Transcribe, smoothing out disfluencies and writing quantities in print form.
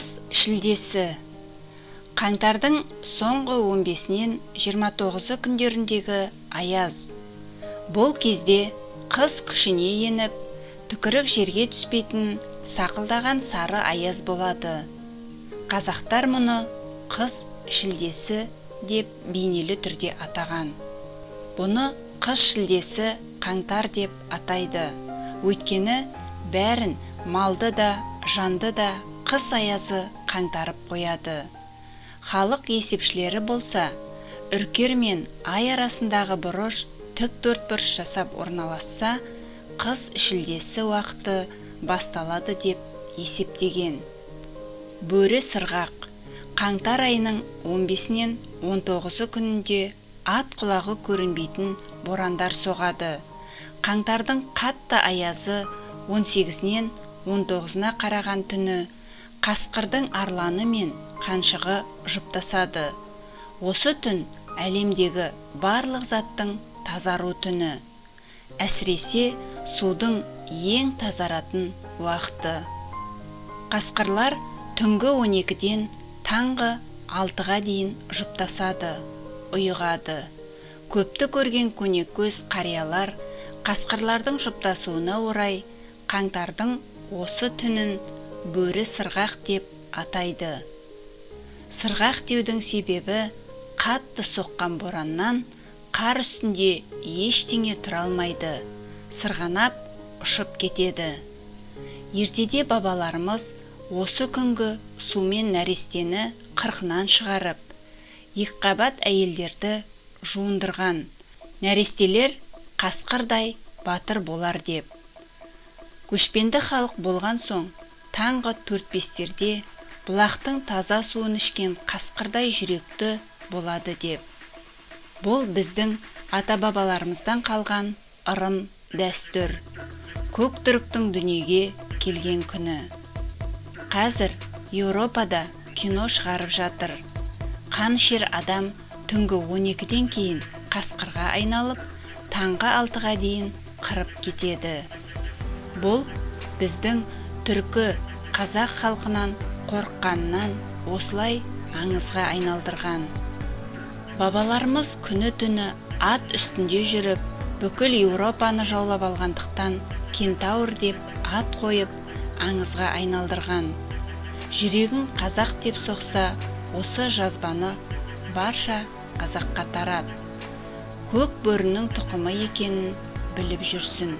Қыс шілдесі. Қаңтардың соңғы 15-нен 29 күндеріндегі аяз. Бұл кезде қыс күшіне еніп, түкірік жерге түспейтін сақылдаған сары аяз болады. Қазақтар мұны қыс шілдесі деп бейнелі түрде атаған. Бұны қыс шілдесі қаңтар деп атайды. Өйткені бәрін, малды да, жанды да қыс аязы қаңтарып қояды. Халық есепшілері болса, үркер мен ай арасындағы бұрыш тік төртбұрыш жасап орналасса, қыс шілдесі уақыты басталады деп есептеген. Бөрі сырғақ. Қаңтар айының 15-нен 19 күнінде ат құлағы көрінбейтін борандар соғады. Қаңтардың қатты аязы 18-нен 19-на қараған түні қасқырдың арланы мен қаншығы жұптасады. Осы түн әлемдегі барлық заттың тазару түні. Әсіресе судың ең тазаратын уақыты. Қасқырлар түнгі 12-ден таңғы 6-ға дейін жұптасады, ұйығады. Көпті көрген көнекөз қариялар қасқырлардың жұптасуына орай қаңтардың осы түнін бөрі сырғақ деп атайды. Сырғақ деудің себебі қатты соққан бораннан қар үстінде ештеңе тұра алмайды, сырғанап ұшып кетеді. Ертеде бабаларымыз осы күнгі сумен нәрестені қырқынан шығарып, екіқабат әйелдерді жуындырған. Нәрестелер қасқырдай батыр болар деп. Көшпенді халық болған соң, таңғы 4-5-терде бұлақтың таза суын ішкен қасқырдай жүректі болады деп. Бұл біздің ата-бабаларымыздан қалған ырым дәстүр. Көк түріктің дүниеге келген күні. Қазір Еуропада кино шығарып жатыр. Қаншер адам түнгі 12-ден кейін қасқырға айналып, таңғы 6-ға дейін қырып кетеді. Бұл біздің түркі қазақ халқынан қорыққаннан осылай аңызға айналдырған. Бабаларымыз күні түні ат үстінде жүріп, бүкіл Еуропаны жаулап алғандықтан кентаур деп ат қойып аңызға айналдырған. Жүрегін қазақ деп соқса, осы жазбаны барша қазаққа тарат. Көк бөрінің тұқымы екенін біліп жүрсін.